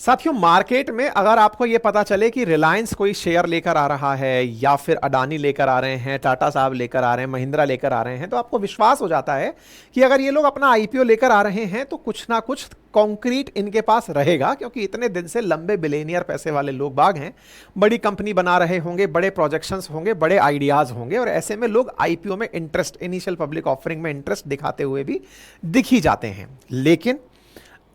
साथियों, मार्केट में अगर आपको ये पता चले कि रिलायंस कोई शेयर लेकर आ रहा है या फिर अडानी लेकर आ रहे हैं, टाटा साहब लेकर आ रहे हैं, महिंद्रा लेकर आ रहे हैं, तो आपको विश्वास हो जाता है कि अगर ये लोग अपना आईपीओ लेकर आ रहे हैं तो कुछ ना कुछ कॉन्क्रीट इनके पास रहेगा, क्योंकि इतने दिन से लंबे बिलियनियर पैसे वाले लोग बाग हैं, बड़ी कंपनी बना रहे होंगे, बड़े प्रोजेक्शंस होंगे, बड़े आइडियाज होंगे, और ऐसे में लोग आईपीओ में इंटरेस्ट, इनिशियल पब्लिक ऑफरिंग में इंटरेस्ट दिखाते हुए भी दिख ही जाते हैं। लेकिन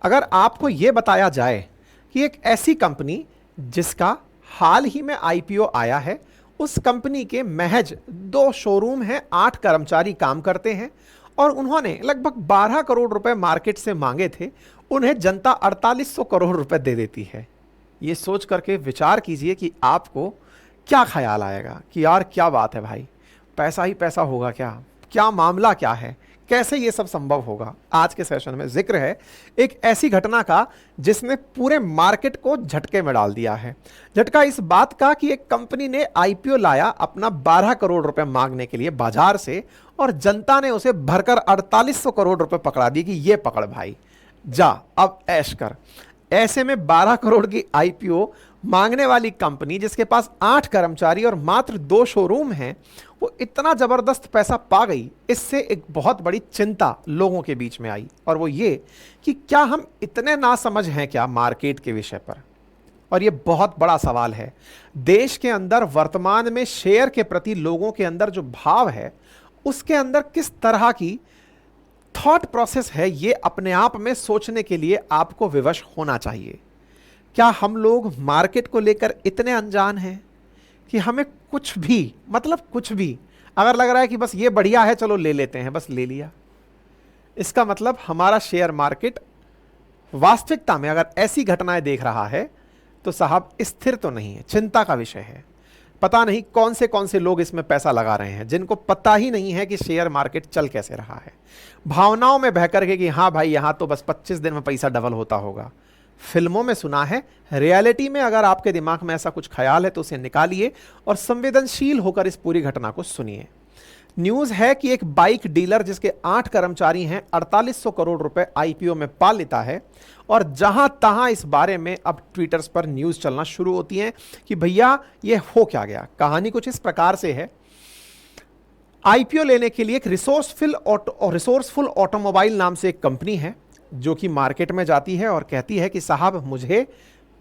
अगर आपको यह बताया जाए कि एक ऐसी कंपनी जिसका हाल ही में आईपीओ आया है, उस कंपनी के महज 2 शोरूम हैं, 8 कर्मचारी काम करते हैं, और उन्होंने लगभग 12 करोड़ रुपए मार्केट से मांगे थे, उन्हें जनता 4800 करोड़ रुपए दे देती है। ये सोच करके विचार कीजिए कि आपको क्या ख्याल आएगा कि यार क्या बात है भाई, पैसा ही पैसा होगा क्या, क्या मामला क्या है, कैसे ये सब संभव होगा। आज के सेशन में जिक्र है एक ऐसी घटना का जिसने पूरे मार्केट को झटके में डाल दिया है। झटका इस बात का कि एक कंपनी ने आईपीओ लाया अपना 12 करोड़ रुपए मांगने के लिए बाजार से, और जनता ने उसे भरकर 4800 करोड़ रुपए पकड़ा दी कि ये पकड़ भाई, जा अब ऐश कर। ऐसे में 12 करोड़ की आईपीओ मांगने वाली कंपनी जिसके पास 8 कर्मचारी और मात्र 2 शोरूम हैं, वो इतना जबरदस्त पैसा पा गई। इससे एक बहुत बड़ी चिंता लोगों के बीच में आई, और वो ये कि क्या हम इतने नासमझ हैं क्या मार्केट के विषय पर। और ये बहुत बड़ा सवाल है। देश के अंदर वर्तमान में शेयर के प्रति लोगों के अंदर जो भाव है, उसके अंदर किस तरह की थॉट प्रोसेस है, ये अपने आप में सोचने के लिए आपको विवश होना चाहिए। क्या हम लोग मार्केट को लेकर इतने अनजान हैं कि हमें कुछ भी, मतलब कुछ भी अगर लग रहा है कि बस ये बढ़िया है चलो ले लेते हैं, बस ले लिया, इसका मतलब हमारा शेयर मार्केट वास्तविकता में अगर ऐसी घटनाएं देख रहा है तो साहब स्थिर तो नहीं है, चिंता का विषय है। पता नहीं कौन से लोग इसमें पैसा लगा रहे हैं, जिनको पता ही नहीं है कि शेयर मार्केट चल कैसे रहा है, भावनाओं में बहकर के कि हाँ भाई यहां तो बस 25 दिन में पैसा डबल होता होगा। फिल्मों में सुना है, रियलिटी में अगर आपके दिमाग में ऐसा कुछ ख्याल है तो उसे निकालिए और संवेदनशील होकर इस पूरी घटना को सुनिए। न्यूज है कि एक बाइक डीलर जिसके 8 कर्मचारी हैं 4800 करोड़ रुपए आईपीओ में पा लेता है, और जहां तहां इस बारे में अब ट्विटर्स पर न्यूज चलना शुरू होती हैं कि भैया ये हो क्या गया। कहानी कुछ इस प्रकार से है। आईपीओ लेने के लिए एक रिसोर्सफुल ऑटोमोबाइल नाम से एक कंपनी है जो कि मार्केट में जाती है और कहती है कि साहब मुझे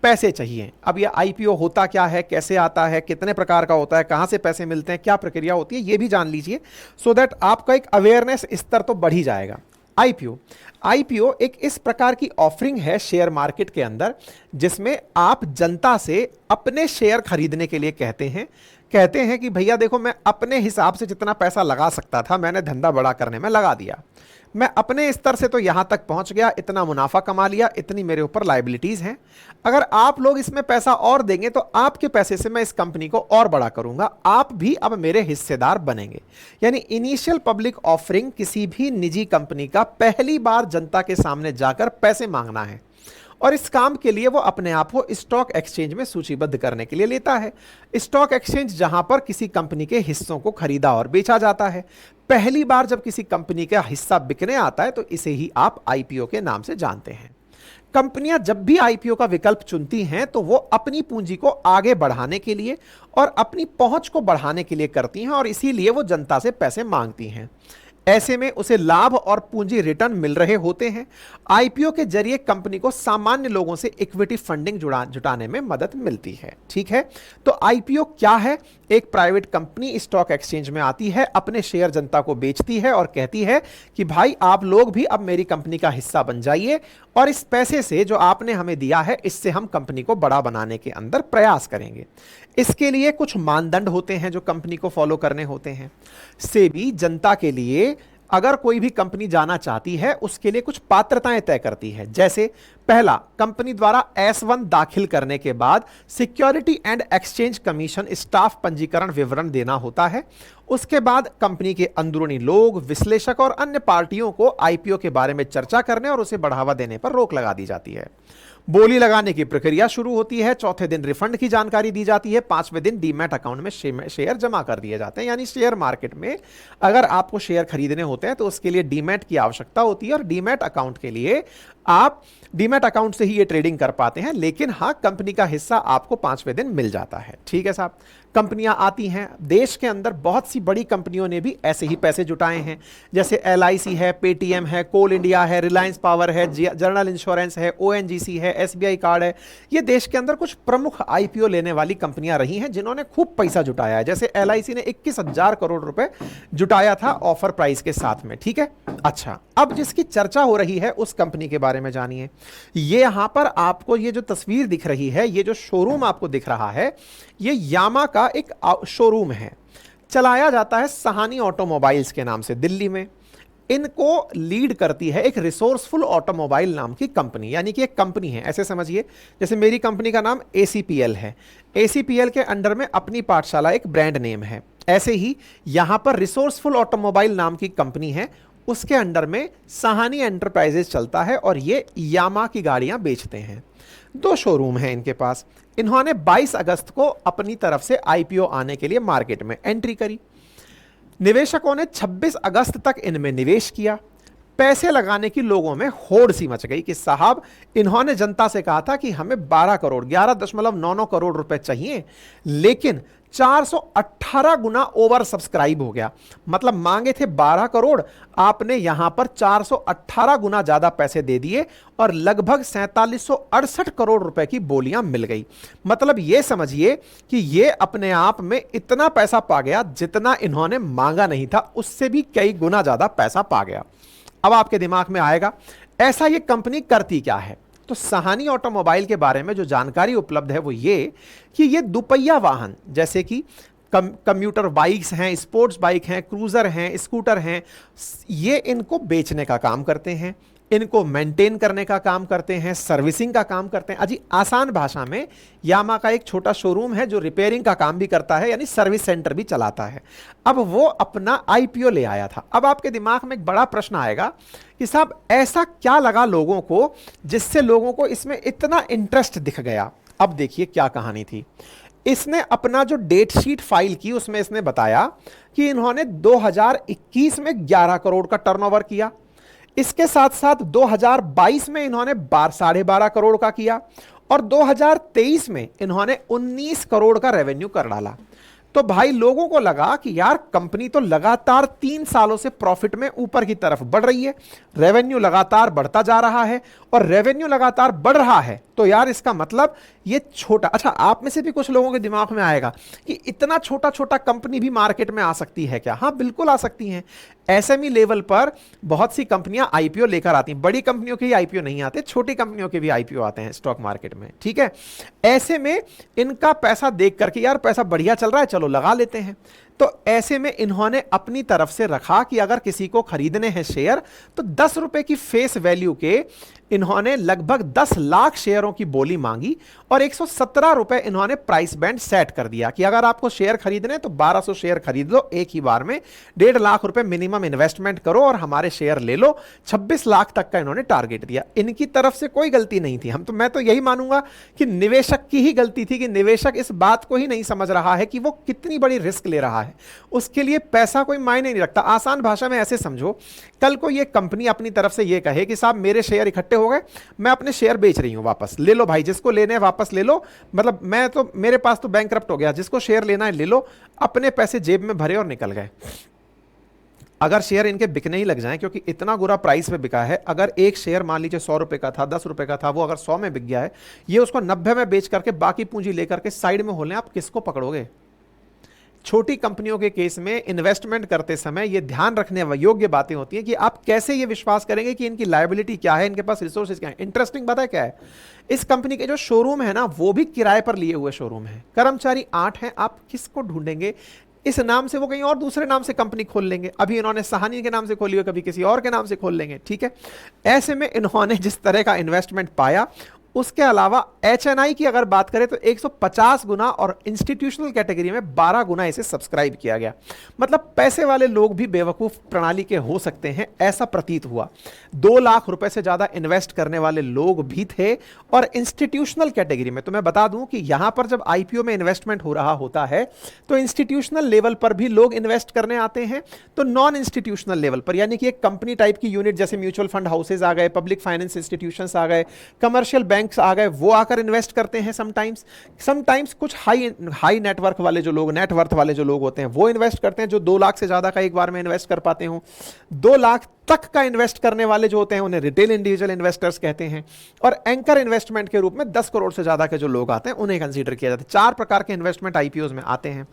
पैसे चाहिए। अब ये आईपीओ होता क्या है, कैसे आता है, कितने प्रकार का होता है, कहां से पैसे मिलते हैं, क्या प्रक्रिया होती है, ये भी जान लीजिए, सो दैट आपका एक अवेयरनेस स्तर तो बढ़ ही जाएगा। आईपीओ एक इस प्रकार की ऑफरिंग है शेयर मार्केट के अंदर जिसमें आप जनता से अपने शेयर खरीदने के लिए कहते हैं कि भैया देखो, मैं अपने हिसाब से जितना पैसा लगा सकता था मैंने धंधा बड़ा करने में लगा दिया, मैं अपने स्तर से तो यहां तक पहुंच गया, इतना मुनाफा कमा लिया, इतनी मेरे ऊपर लायबिलिटीज हैं, अगर आप लोग इसमें पैसा और देंगे तो आपके पैसे से मैं इस कंपनी को और बड़ा करूंगा, आप भी अब मेरे हिस्सेदार बनेंगे। यानी इनिशियल पब्लिक ऑफरिंग किसी भी निजी कंपनी का पहली बार जनता के सामने जाकर पैसे मांगना है, और इस काम के लिए वो अपने आप को स्टॉक एक्सचेंज में सूचीबद्ध करने के लिए लेता है। स्टॉक एक्सचेंज जहां पर किसी कंपनी के हिस्सों को खरीदा और बेचा जाता है। पहली बार जब किसी कंपनी का हिस्सा बिकने आता है तो इसे ही आप आईपीओ के नाम से जानते हैं। कंपनियां जब भी आईपीओ का विकल्प चुनती हैं तो वो अपनी पूंजी को आगे बढ़ाने के लिए और अपनी पहुंच को बढ़ाने के लिए करती हैं, और इसीलिए वो जनता से पैसे मांगती हैं। ऐसे में उसे लाभ और पूंजी रिटर्न मिल रहे होते हैं। आईपीओ के जरिए कंपनी को सामान्य लोगों से इक्विटी फंडिंग जुटाने में मदद मिलती है। ठीक है, तो आईपीओ क्या है? एक प्राइवेट कंपनी स्टॉक एक्सचेंज में आती है, अपने शेयर जनता को बेचती है और कहती है कि भाई आप लोग भी अब मेरी कंपनी का हिस्सा बन जाइए, और इस पैसे से जो आपने हमें दिया है इससे हम कंपनी को बड़ा बनाने के अंदर प्रयास करेंगे। इसके लिए कुछ मानदंड होते हैं जो कंपनी को फॉलो करने होते हैं। सेबी जनता के लिए अगर कोई भी कंपनी जाना चाहती है उसके लिए कुछ पात्रताएं तय करती है। जैसे पहला, कंपनी द्वारा S1 दाखिल करने के बाद security and exchange commission staff पंजीकरण विवरण देना होता है। उसके बाद कंपनी के अंदरूनी लोग, विश्लेषक और अन्य पार्टियों को आईपीओ के बारे में चर्चा करने और उसे बढ़ावा देने पर रोक लगा दी जाती है। बोली लगाने की प्रक्रिया शुरू होती है, चौथे दिन रिफंड की जानकारी दी जाती है, पांचवें दिन डीमैट अकाउंट में शेयर जमा कर दिए जाते हैं। यानी शेयर मार्केट में अगर आपको शेयर खरीदने होते हैं तो उसके लिए डीमैट की आवश्यकता होती है, और डीमैट अकाउंट के लिए आप डीमैट अकाउंट से ही ये ट्रेडिंग कर पाते हैं। लेकिन हाँ, कंपनी का हिस्सा आपको पांचवें दिन मिल जाता है। ठीक है साहब, कंपनियां आती हैं, देश के अंदर बहुत सी बड़ी कंपनियों ने भी ऐसे ही पैसे जुटाए हैं, जैसे LIC है, पेटीएम है, कोल इंडिया है, रिलायंस पावर है, जनरल इंश्योरेंस है, ONGC है, SBI कार्ड है। ये देश के अंदर कुछ प्रमुख IPO लेने वाली कंपनियां रही हैं जिन्होंने खूब पैसा जुटाया है। जैसे LIC ने 21,000 करोड़ रुपए जुटाया था ऑफर प्राइस के साथ में। ठीक है, अच्छा, अब जिसकी चर्चा हो रही है उस कंपनी के बारे में जानिए। ये यहां पर आपको ये जो तस्वीर दिख रही है, ये जो शोरूम आपको दिख रहा है, ये यामा का एक शोरूम है, चलाया जाता है सहानी ऑटोमोबाइल्स के नाम से दिल्ली में। इनको लीड करती है एक रिसोर्सफुल ऑटोमोबाइल नाम की कंपनी, यानी कि एक कंपनी है, ऐसे समझिए जैसे मेरी कंपनी का नाम ACPL है, ACPL के अंडर में अपनी पाठशाला एक ब्रांड नेम है। ऐसे ही यहां पर रिसोर्सफुल ऑटोमोबाइल नाम की कंपनी है, उसके अंडर में सहानी एंटरप्राइजेस चलता है और ये यामा की गाड़ियां बेचते हैं। 2 शोरूम हैं इनके पास। इन्होंने 22 अगस्त को अपनी तरफ से IPO आने के लिए मार्केट में एंट्री करी। निवेशकों ने 26 अगस्त तक इनमें निवेश किया। पैसे लगाने की लोगों में होड़ सी मच गई कि साहब, इन्होंने जनता से कहा था कि हमें 12 करोड़ 11.99 करोड़ रुपए चाहिए, लेकिन 418 गुना ओवर सब्सक्राइब हो गया। मतलब मांगे थे 12 करोड़, आपने यहां पर 418 गुना ज्यादा पैसे दे दिए और लगभग 4768 करोड़ रुपए की बोलियां मिल गई। मतलब यह समझिए कि यह अपने आप में इतना पैसा पा गया जितना इन्होंने मांगा नहीं था, उससे भी कई गुना ज्यादा पैसा पा गया। अब आपके दिमाग में आएगा ऐसा ये कंपनी करती क्या है। तो सहानी ऑटोमोबाइल के बारे में जो जानकारी उपलब्ध है वो ये कि ये दुपहिया वाहन जैसे कि कम्यूटर बाइक्स हैं, स्पोर्ट्स बाइक हैं, क्रूजर हैं, स्कूटर हैं, ये इनको बेचने का काम करते हैं, इनको मेंटेन करने का काम करते हैं, सर्विसिंग का काम करते हैं। अजी आसान भाषा में यामा का एक छोटा शोरूम है जो रिपेयरिंग का काम भी करता है, यानी सर्विस सेंटर भी चलाता है। अब वो अपना IPO ले आया था। अब आपके दिमाग में एक बड़ा प्रश्न आएगा कि साहब ऐसा क्या लगा लोगों को जिससे लोगों को इसमें इतना इंटरेस्ट दिख गया। अब देखिए क्या कहानी थी। इसने अपना जो डेट शीट फाइल की उसमें इसने बताया कि इन्होंने 2021 में 11 करोड़ का टर्नओवर किया। इसके साथ साथ 2022 में इन्होंने 12.5 करोड़ का किया और 2023 में इन्होंने 19 करोड़ का रेवेन्यू कर डाला। तो भाई लोगों को लगा कि यार कंपनी तो लगातार 3 सालों से प्रॉफिट में ऊपर की तरफ बढ़ रही है, रेवेन्यू लगातार बढ़ता जा रहा है, और रेवेन्यू लगातार बढ़ रहा है तो यार इसका मतलब ये छोटा, अच्छा आप में से भी कुछ लोगों के दिमाग में आएगा कि इतना छोटा छोटा कंपनी भी मार्केट में आ सकती है क्या। हाँ बिल्कुल आ सकती हैं। SME लेवल पर बहुत सी कंपनियां IPO लेकर आती हैं। बड़ी कंपनियों के ही IPO नहीं आते, छोटी कंपनियों के भी IPO आते हैं स्टॉक मार्केट में। ठीक है, ऐसे में इनका पैसा देख करके यार पैसा बढ़िया चल रहा है, चलो लगा लेते हैं। तो ऐसे में इन्होंने अपनी तरफ से रखा कि अगर किसी को खरीदने हैं शेयर तो 10 रुपए की फेस वैल्यू के इन्होंने लगभग 10 लाख शेयरों की बोली मांगी और 117 रुपए इन्होंने प्राइस बैंड सेट कर दिया कि अगर आपको शेयर खरीदने तो 1200 शेयर खरीद लो एक ही बार में, 1.5 लाख रुपए मिनिमम इन्वेस्टमेंट करो और हमारे शेयर ले लो। 26 लाख तक का इन्होंने टारगेट दिया। इनकी तरफ से कोई गलती नहीं थी। मैं तो यही मानूंगा कि निवेशक की ही गलती थी कि निवेशक इस बात को ही नहीं समझ रहा है कि वो कितनी बड़ी रिस्क ले रहा है। उसके लिए पैसा कोई मायने नहीं रखता। आसान भाषा में ऐसे समझो, कल को ये कंपनी अपनी तरफ से ये कहे कि साहब मेरे शेयर इकट्ठे हो गए, मैं अपने शेयर बेच रही हूं, वापस ले लो भाई, जिसको लेने हैं वापस ले लो। मतलब मैं तो, मेरे पास तो बैंकरप्ट हो गया, जिसको शेयर लेना है ले लो, अपने पैसे जेब में भरे और निकल गए। अगर शेयर इनके बिकने ही लग जाएं, क्योंकि इतना बुरा प्राइस पे बिका है, अगर एक शेयर मान लीजिए 100 रुपए का था, 10 रुपए का था, वो अगर 100 में बिक गया है, ये उसको 90 में बेच करके बाकी पूंजी लेकर के साइड में हो लें, आप किसको पकड़ोगे। छोटी कंपनियों के केस में इन्वेस्टमेंट करते समय ये ध्यान रखने योग्य बातें होती हैं कि आप कैसे ये विश्वास करेंगे कि इनकी लायबिलिटी क्या है, इनके पास रिसोर्सेज क्या है। इंटरेस्टिंग पता है क्या है, इस कंपनी के जो शोरूम है ना, वो भी किराए पर लिए हुए शोरूम है। कर्मचारी 8 हैं, आप किसको ढूंढेंगे इस नाम से, वो कहीं और दूसरे नाम से कंपनी खोल लेंगे। अभी इन्होंने सहानी के नाम से खोली हो, कभी किसी और के नाम से खोल लेंगे। ठीक है, ऐसे में इन्होंने जिस तरह का इन्वेस्टमेंट पाया उसके अलावा एचएनआई की अगर बात करें तो 150 गुना और इंस्टीट्यूशनल कैटेगरी में 12 गुना इसे सब्सक्राइब किया गया। मतलब पैसे वाले लोग भी बेवकूफ प्रणाली के हो सकते हैं, ऐसा प्रतीत हुआ। 2 लाख रुपए से ज्यादा इन्वेस्ट करने वाले लोग भी थे। और इंस्टीट्यूशनल कैटेगरी में तो मैं बता दूं कि यहां पर जब आईपीओ में इन्वेस्टमेंट हो रहा होता है तो इंस्टीट्यूशनल लेवल पर भी लोग इन्वेस्ट करने आते हैं। तो नॉन इंस्टीट्यूशनल लेवल पर यानी कि एक कंपनी टाइप की यूनिट जैसे म्यूचुअल फंड हाउसेज आ गए, पब्लिक फाइनेंस इंस्टीट्यूशंस आ गए, कमर्शियल बैंक्स आ गए, वो आकर इन्वेस्ट करते हैं। समटाइम्स कुछ हाई नेटवर्क वाले जो लोग, नेटवर्थ वाले जो लोग होते हैं वो इन्वेस्ट करते हैं, जो 2 लाख से ज्यादा का एक बार में इन्वेस्ट कर पाते हो। 2 लाख तक का इन्वेस्ट करने वाले जो होते हैं उन्हें रिटेल इंडिविजुअल इन्वेस्टर्स कहते हैं। और एंकर इन्वेस्टमेंट के रूप में 10 करोड़ से ज्यादा के जो लोग आते हैं उन्हें कंसीडर किया जाता है। 4 प्रकार के इन्वेस्टमेंट आईपीओ में आते हैं।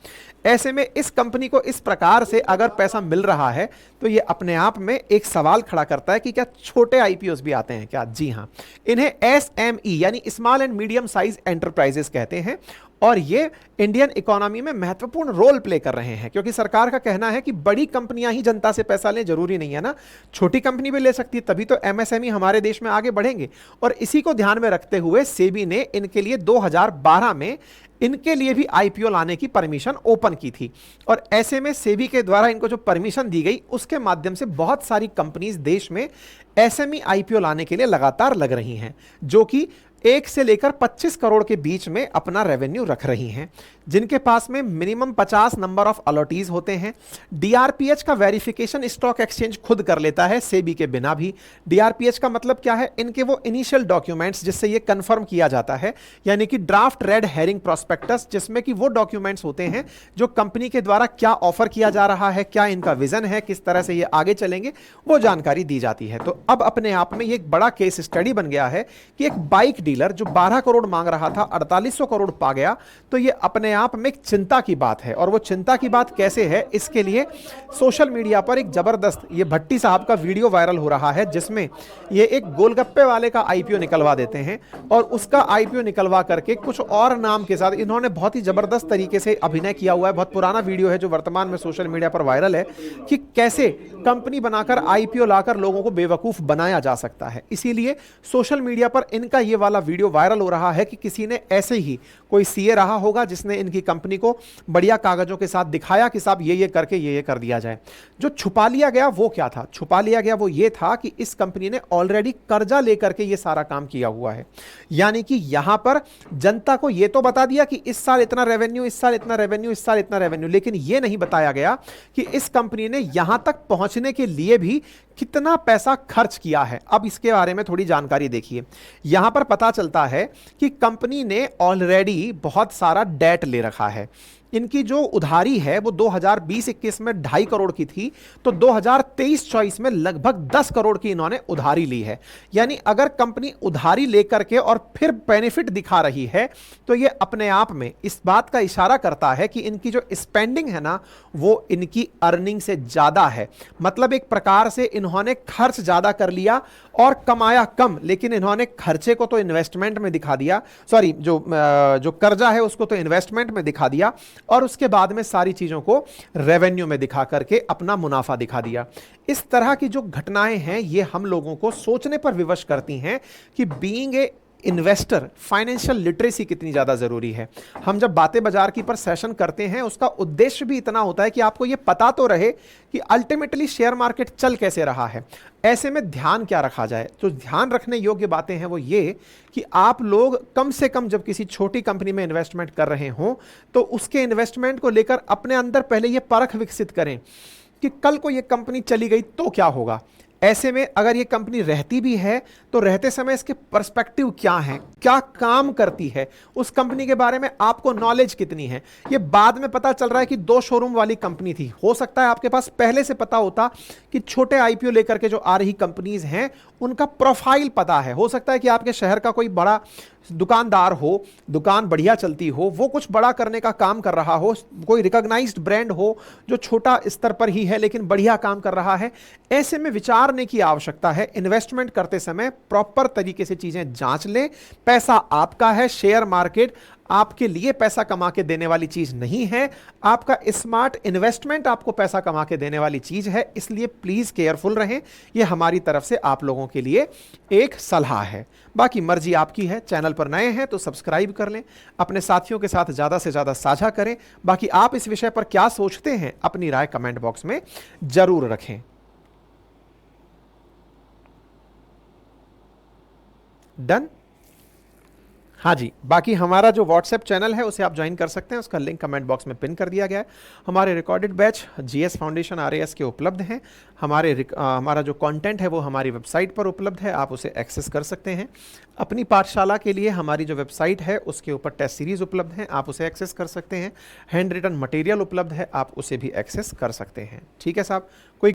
ऐसे में इस कंपनी को इस प्रकार से अगर पैसा मिल रहा है तो यह अपने आप में एक सवाल खड़ा करता है कि क्या छोटे आईपीओ भी आते हैं क्या? जी हां, इन्हें एसएमई यानी small and medium size enterprises कहते हैं। और ये इंडियन इकोनॉमी में महत्वपूर्ण रोल प्ले कर रहे हैं, क्योंकि सरकार का कहना है कि बड़ी कंपनियां ही जनता से पैसा लें, जरूरी नहीं है ना, छोटी कंपनी भी ले सकती है, तभी तो एमएसएमई हमारे देश में आगे बढ़ेंगे। और इसी को ध्यान में रखते हुए सेबी ने इनके लिए 2012 में इनके लिए भी आईपीओ लाने की परमिशन ओपन की थी। और ऐसे में सेबी के द्वारा इनको जो परमिशन दी गई उसके माध्यम से बहुत सारी कंपनीज देश में एसएमई आईपीओ लाने के लिए लगातार लग रही हैं, जो कि 1 से लेकर 25 करोड़ के बीच में अपना रेवेन्यू रख रही हैं, जिनके पास में मिनिमम 50 नंबर ऑफ अलॉटीज होते हैं। डीआरपीएच का वेरिफिकेशन स्टॉक एक्सचेंज खुद कर लेता है सेबी के बिना भी। डीआरपीएच का मतलब क्या है? इनके वो इनिशियल डॉक्यूमेंट्स जिससे ये कंफर्म किया जाता है, यानी कि ड्राफ्ट रेड हेरिंग प्रोस्पेक्टस, जिसमें कि वो डॉक्यूमेंट्स होते हैं जो कंपनी के द्वारा क्या ऑफर किया जा रहा है, क्या इनका विजन है, किस तरह से ये आगे चलेंगे, वो जानकारी दी जाती है। तो अब अपने आप में ये एक बड़ा केस स्टडी बन गया है कि एक बाइक डीलर जो 12 करोड़ मांग रहा था 4800 करोड़ पा गया। तो ये अपने आप में एक चिंता की बात है। और वो चिंता की बात कैसे है, इसके लिए सोशल मीडिया पर एक जबरदस्त ये भट्टी साहब का वीडियो वायरल हो रहा है, जिसमें ये एक गोलगप्पे वाले का आईपीओ निकलवा देते हैं और उसका आईपीओ निकलवा करके कुछ और नाम के साथ इन्होंने बहुत ही जबरदस्त तरीके से अभिनय किया हुआ है। बहुत पुराना वीडियो है जो वर्तमान में सोशल मीडिया पर वायरल है कि कैसे कंपनी बनाकर आईपीओ लाकर लोगों को बेवकूफ बनाया जा सकता है। इसीलिए सोशल मीडिया पर इनका ये वाला वीडियो वायरल हो रहा है कि किसी ने ऐसे ही कोई सीए रहा होगा जिसने इनकी कंपनी को बढ़िया कागजों के साथ दिखाया कि साहब ये करके ये कर दिया जाए। जो छुपा लिया गया वो क्या था? छुपा लिया गया वो ये था कि इस कंपनी ने ऑलरेडी कर्जा लेकर के ये सारा काम किया हुआ है। यानी कि यहां पर जनता को ये तो बता दिया कि इस साल इतना रेवेन्यू, इस साल इतना रेवेन्यू, इस साल इतना रेवेन्यू, लेकिन ये नहीं बताया गया कि इस कंपनी ने यहां तक पहुंचने के लिए भी कितना पैसा खर्च किया है। अब इसके बारे में थोड़ी जानकारी देखिए। यहां पर पता चलता है कि कंपनी ने ऑलरेडी बहुत सारा डेट ले रखा है। इनकी जो उधारी है वो 2020-21 में 2.5 करोड़ की थी, तो 2023-24 में लगभग 10 करोड़ की इन्होंने उधारी ली है। यानी अगर कंपनी उधारी लेकर के और फिर बेनिफिट दिखा रही है तो ये अपने आप में इस बात का इशारा करता है कि इनकी जो स्पेंडिंग है ना वो इनकी अर्निंग से ज्यादा है। मतलब एक प्रकार से इन्होंने खर्च ज्यादा कर लिया और कमाया कम, लेकिन इन्होंने खर्चे को तो इन्वेस्टमेंट में दिखा दिया, सॉरी जो कर्जा है उसको तो इन्वेस्टमेंट में दिखा दिया और उसके बाद में सारी चीजों को रेवेन्यू में दिखा करके अपना मुनाफा दिखा दिया। इस तरह की जो घटनाएं हैं ये हम लोगों को सोचने पर विवश करती हैं कि being a investor financial literacy कितनी ज्यादा जरूरी है। हम जब बातें बाजार की पर सेशन करते हैं उसका उद्देश्य भी इतना होता है कि आपको यह पता तो रहे कि अल्टीमेटली शेयर मार्केट चल कैसे रहा है, ऐसे में ध्यान क्या रखा जाए। तो ध्यान रखने योग्य बातें हैं वो ये कि आप लोग कम से कम जब किसी छोटी कंपनी में इन्वेस्टमेंट कर रहे हो तो उसके इन्वेस्टमेंट को लेकर अपने अंदर पहले यह परख विकसित करें कि कल को यह कंपनी चली गई तो क्या होगा। ऐसे में अगर ये कंपनी रहती भी है तो रहते समय इसके पर्सपेक्टिव क्या हैं, क्या काम करती है, उस कंपनी के बारे में आपको नॉलेज कितनी है। ये बाद में पता चल रहा है कि 2 शोरूम वाली कंपनी थी, हो सकता है आपके पास पहले से पता होता कि छोटे आईपीओ लेकर के जो आ रही कंपनीज हैं उनका प्रोफाइल पता है। हो सकता है कि आपके शहर का कोई बड़ा दुकानदार हो, दुकान बढ़िया चलती हो, वो कुछ बड़ा करने का काम कर रहा हो, कोई रिकॉग्नाइज्ड ब्रांड हो जो छोटा स्तर पर ही है लेकिन बढ़िया काम कर रहा है। ऐसे में विचारने की आवश्यकता है। इन्वेस्टमेंट करते समय प्रॉपर तरीके से चीजें जांच लें। पैसा आपका है, शेयर मार्केट आपके लिए पैसा कमा के देने वाली चीज नहीं है, आपका स्मार्ट इन्वेस्टमेंट आपको पैसा कमा के देने वाली चीज है। इसलिए प्लीज केयरफुल रहें, ये हमारी तरफ से आप लोगों के लिए एक सलाह है। बाकी मर्जी आपकी है। चैनल पर नए हैं तो सब्सक्राइब कर लें, अपने साथियों के साथ ज्यादा से ज्यादा साझा करें। बाकी आप इस विषय पर क्या सोचते हैं अपनी राय कमेंट बॉक्स में जरूर रखें। डन। हाँ जी, बाकी हमारा जो व्हाट्सएप चैनल है उसे आप ज्वाइन कर सकते हैं, उसका लिंक कमेंट बॉक्स में पिन कर दिया गया है। हमारे recorded batch GS foundation RAS के उपलब्ध हैं। हमारा जो कंटेंट है वो हमारी वेबसाइट पर उपलब्ध है, आप उसे एक्सेस कर सकते हैं। अपनी पाठशाला के लिए हमारी जो वेबसाइट है उसके ऊपर टेस्ट सीरीज उपलब्ध हैं, आप उसे एक्सेस कर सकते हैं। हैंड रिटन मटेरियल उपलब्ध है, आप उसे भी एक्सेस कर सकते हैं। ठीक है साहब, कोई